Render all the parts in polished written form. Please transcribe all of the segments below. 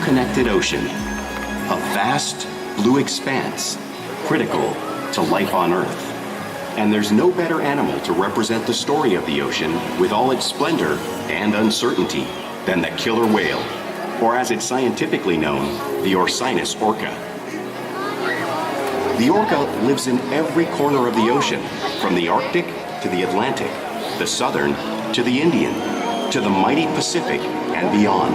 interconnected ocean, a vast blue expanse critical to life on Earth. And there's no better animal to represent the story of the ocean with all its splendor and uncertainty than the killer whale, or as it's scientifically known, the Orcinus orca. The orca lives in every corner of the ocean, from the Arctic to the Atlantic, the Southern to the Indian, to the mighty Pacific and beyond.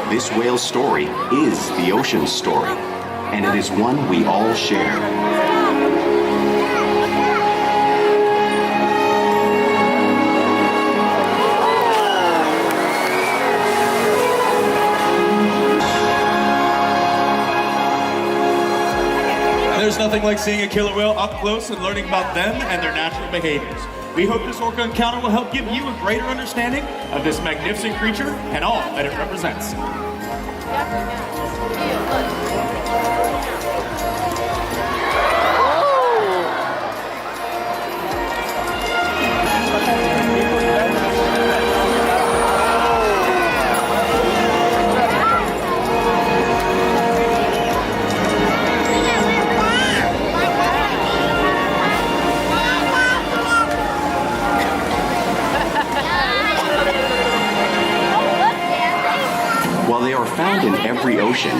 This whale's story is the ocean's story, and it is one we all share. There's nothing like seeing a killer whale up close and learning about them and their natural behaviors. We hope this Orca Encounter will help give you a greater understanding of this magnificent creature and all that it represents. While they are found in every ocean,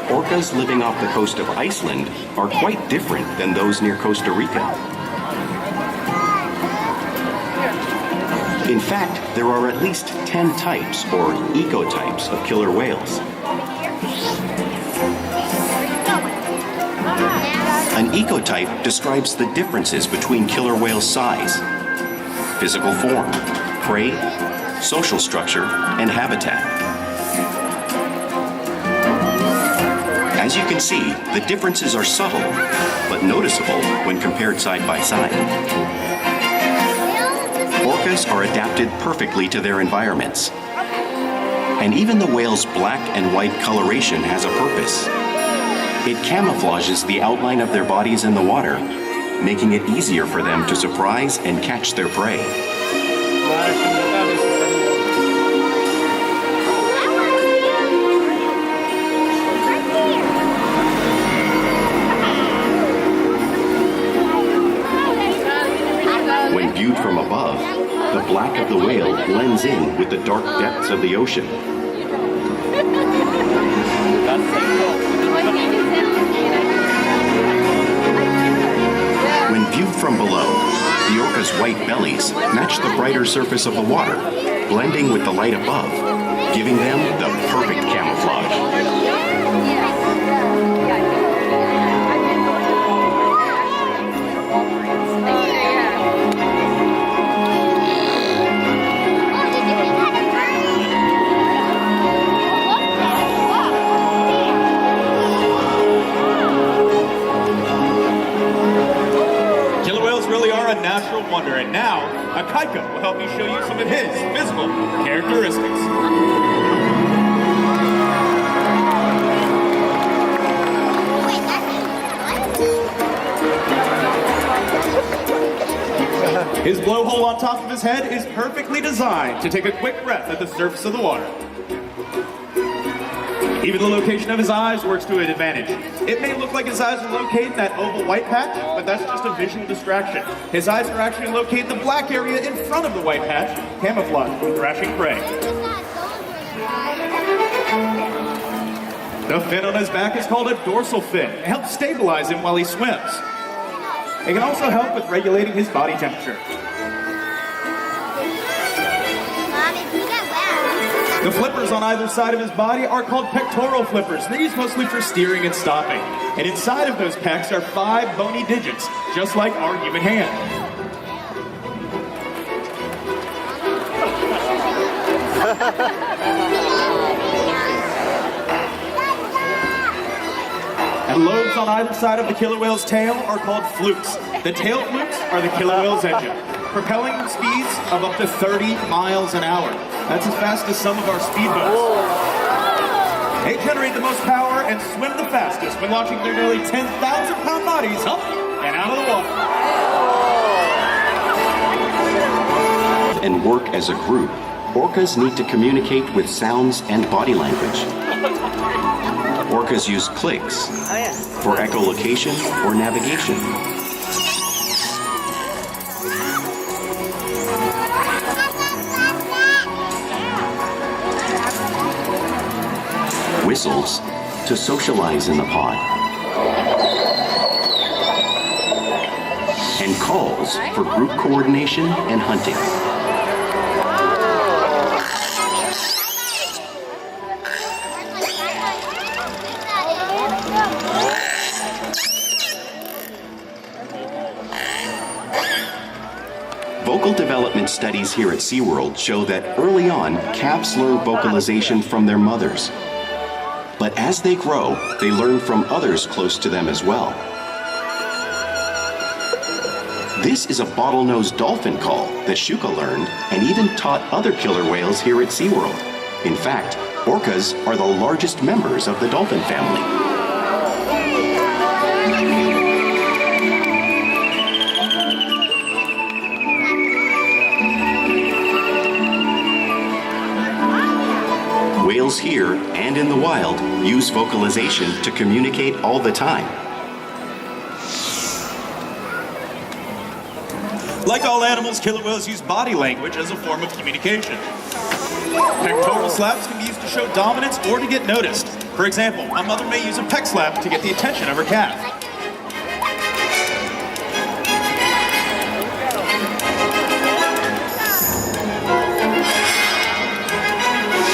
orcas living off the coast of Iceland are quite different than those near Costa Rica. In fact, there are at least 10 types, or ecotypes, of killer whales. An ecotype describes the differences between killer whale size, physical form, prey, social structure, and habitat. As you can see, the differences are subtle, but noticeable when compared side by side. Orcas are adapted perfectly to their environments. And even the whale's black and white coloration has a purpose. It camouflages the outline of their bodies in the water, making it easier for them to surprise and catch their prey. When viewed from above, the black of the whale blends in with the dark depths of the ocean. When viewed from below, the orca's white bellies match the brighter surface of the water, blending with the light above, giving them the perfect camouflage. A natural wonder, and now Akaika will help me show you some of his physical characteristics. His blowhole on top of his head is perfectly designed to take a quick breath at the surface of the water. Even the location of his eyes works to an advantage. It may look like his eyes are located in that oval white patch, but that's just a visual distraction. His eyes are actually located in the black area in front of the white patch, camouflaged with thrashing prey. The fin on his back is called a dorsal fin. It helps stabilize him while he swims. It can also help with regulating his body temperature. The flippers on either side of his body are called pectoral flippers. They're used mostly for steering and stopping. And inside of those pecs are 5 bony digits, just like our human hand. And lobes on either side of the killer whale's tail are called flukes. The tail flukes are the killer whale's engine, propelling speeds of up to 30 miles an hour. That's as fast as some of our speedboats. They generate the most power and swim the fastest when launching their nearly 10,000-pound bodies up and out of the water. And work as a group, orcas need to communicate with sounds and body language. Orcas use clicks for echolocation or navigation. Whistles to socialize in the pod. And calls for group coordination and hunting. Vocal development studies here at Seaworld show that early on, calves learn vocalization from their mothers. But as they grow, they learn from others close to them as well. This is a bottlenose dolphin call that Shuka learned and even taught other killer whales here at Seaworld. In fact, orcas are the largest members of the dolphin family. Whales here and in the wild use vocalization to communicate all the time. Like all animals, killer whales use body language as a form of communication. Pectoral slaps can be used to show dominance or to get noticed. For example, a mother may use a pec slap to get the attention of her calf.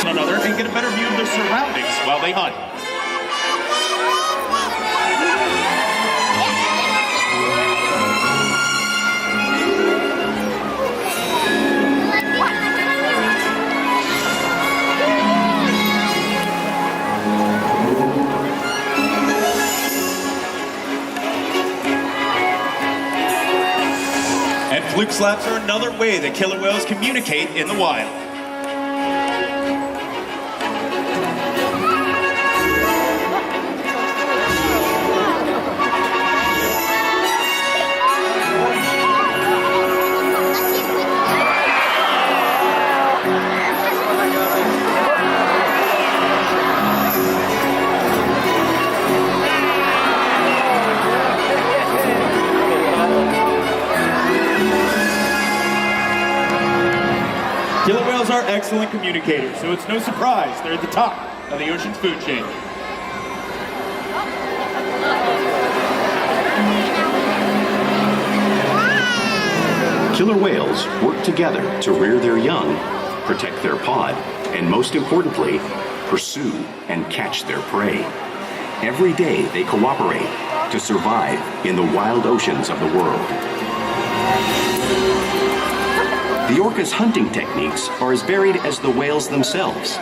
Another and get a better view of their surroundings while they hunt. And fluke slaps are another way that killer whales communicate in the wild. Killer whales are excellent communicators, so it's no surprise they're at the top of the ocean's food chain. Killer whales work together to rear their young, protect their pod, and most importantly, pursue and catch their prey. Every day they cooperate to survive in the wild oceans of the world. The orca's hunting techniques are as varied as the whales themselves.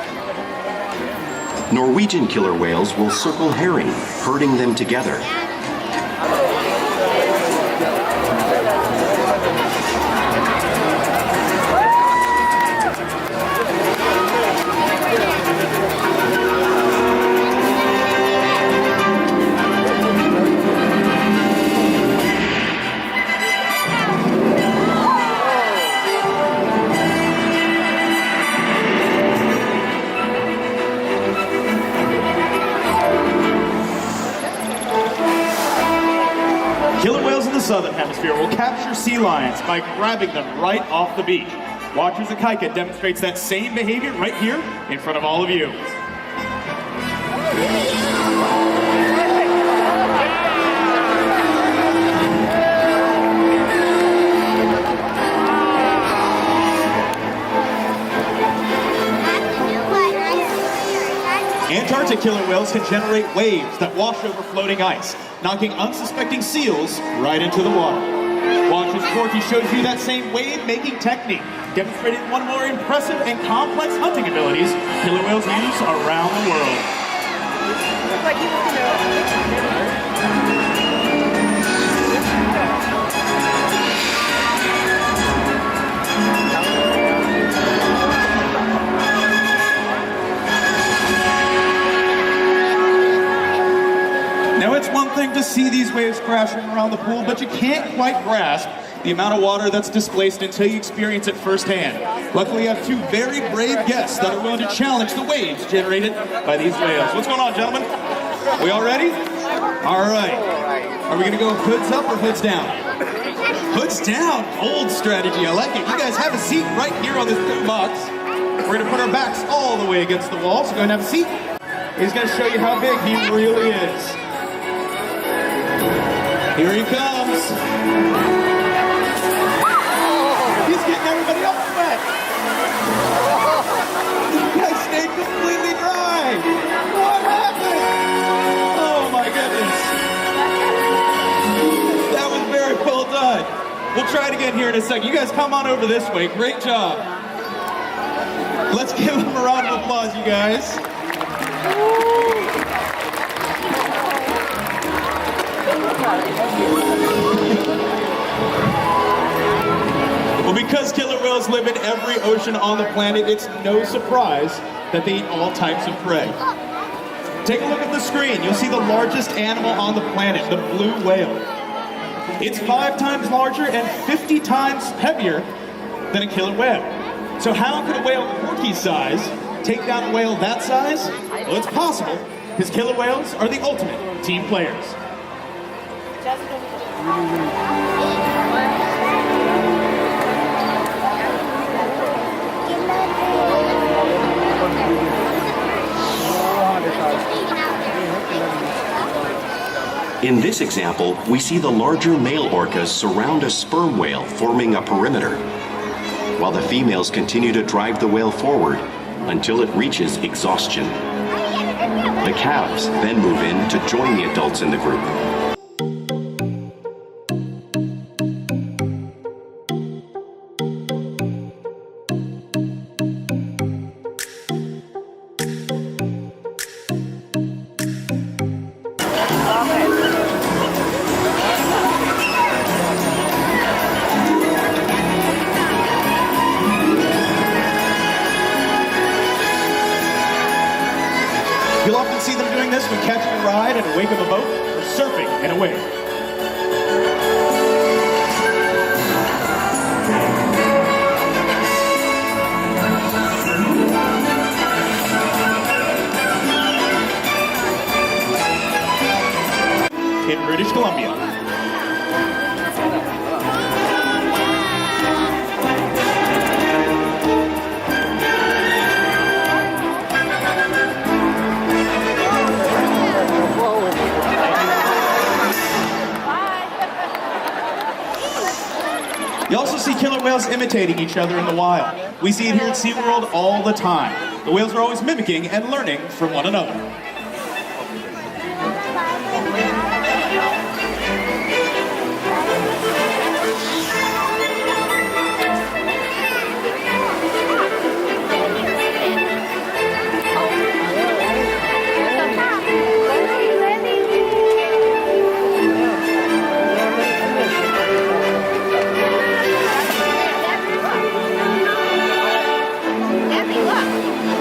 Norwegian killer whales will circle herring, herding them together. Killer whales in the southern hemisphere will capture sea lions by grabbing them right off the beach. Watchers Akaika demonstrates that same behavior right here in front of all of you. Antarctic killer whales can generate waves that wash over floating ice, knocking unsuspecting seals right into the water. Watch as Corky shows you that same wave-making technique, demonstrating one of the more impressive and complex hunting abilities killer whales use around the world. see these waves crashing around the pool, but you can't quite grasp the amount of water that's displaced until you experience it firsthand. Luckily, I have two very brave guests that are willing to challenge the waves generated by these whales. What's going on, gentlemen? We all ready? All right. Are we gonna go hoods up or hoods down? Hoods down, old strategy, I like it. You guys have a seat right here on this boom box. We're gonna put our backs all the way against the wall, so go ahead and have a seat. He's gonna show you how big he really is. Here he comes. He's getting everybody else wet. You guys stayed completely dry. What happened? Oh my goodness. That was very well done. We'll try it again here in a second. You guys come on over this way. Great job. Let's give him a round of applause, you guys. Well, because killer whales live in every ocean on the planet, it's no surprise that they eat all types of prey. Take a look at the screen. You'll see the largest animal on the planet, the blue whale. It's 5 times larger and 50 times heavier than a killer whale. So how could a whale Orca's size take down a whale that size? Well, it's possible, because killer whales are the ultimate team players. In this example, we see the larger male orcas surround a sperm whale, forming a perimeter, while the females continue to drive the whale forward until it reaches exhaustion. The calves then move in to join the adults in the group. You'll often see them doing this when catching a ride in a wake of a boat or surfing in a wave. In British Columbia. You also see killer whales imitating each other in the wild. We see it here at Seaworld all the time. The whales are always mimicking and learning from one another.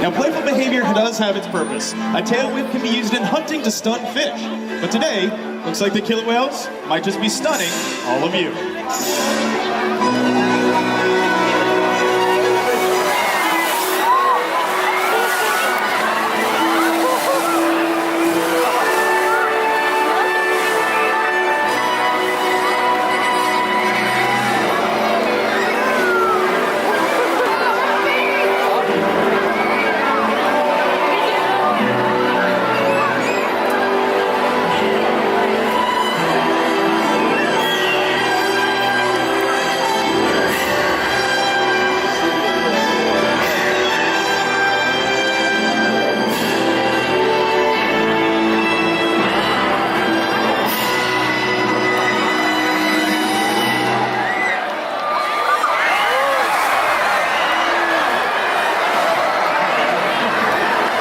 Now, playful behavior does have its purpose. A tail whip can be used in hunting to stun fish. But today, looks like the killer whales might just be stunning all of you.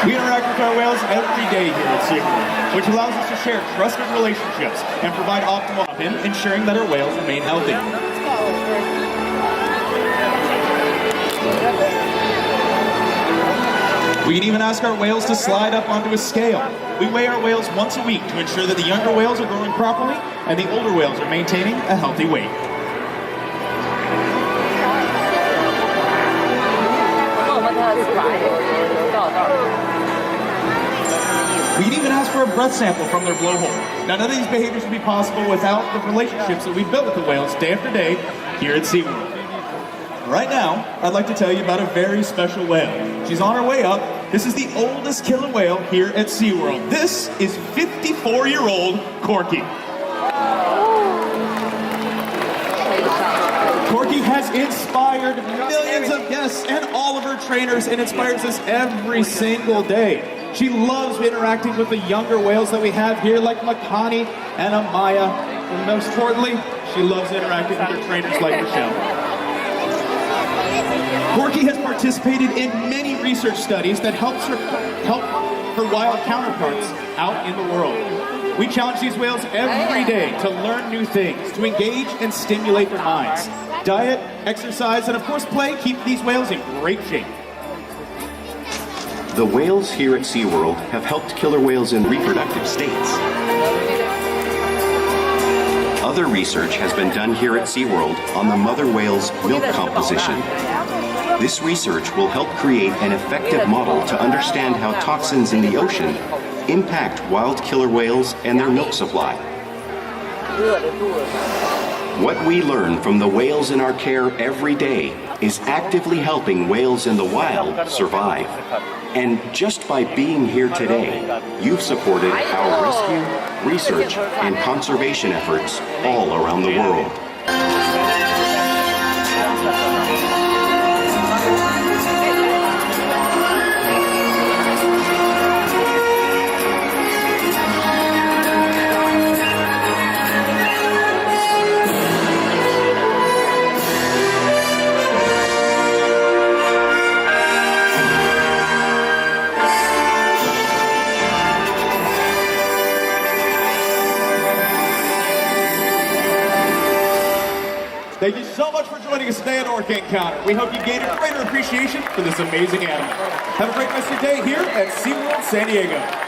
We interact with our whales every day here at Seaworld, which allows us to share trusted relationships and provide optimal in ensuring that our whales remain healthy. We can even ask our whales to slide up onto a scale. We weigh our whales once a week to ensure that the younger whales are growing properly and the older whales are maintaining a healthy weight. We can even ask for a breath sample from their blowhole. Now, none of these behaviors would be possible without the relationships that we've built with the whales day after day here at Seaworld. Right now, I'd like to tell you about a very special whale. She's on her way up. This is the oldest killer whale here at Seaworld. This is 54-year-old Corky. Corky has inspired millions of guests and all of her trainers and inspires us every single day. She loves interacting with the younger whales that we have here, like Makani and Amaya. And most importantly, she loves interacting with her trainers like Michelle. Corky has participated in many research studies that help her wild counterparts out in the world. We challenge these whales every day to learn new things, to engage and stimulate their minds. Diet, exercise, and of course play keep these whales in great shape. The whales here at Seaworld have helped killer whales in reproductive states. Other research has been done here at Seaworld on the mother whale's milk composition. This research will help create an effective model to understand how toxins in the ocean impact wild killer whales and their milk supply. What we learn from the whales in our care every day is actively helping whales in the wild survive. And just by being here today, you've supported our rescue, research, and conservation efforts all around the world. Thank you so much for joining us today at Orca Encounter. We hope you gained a greater appreciation for this amazing animal. Have a great rest of your day here at SeaWorld San Diego.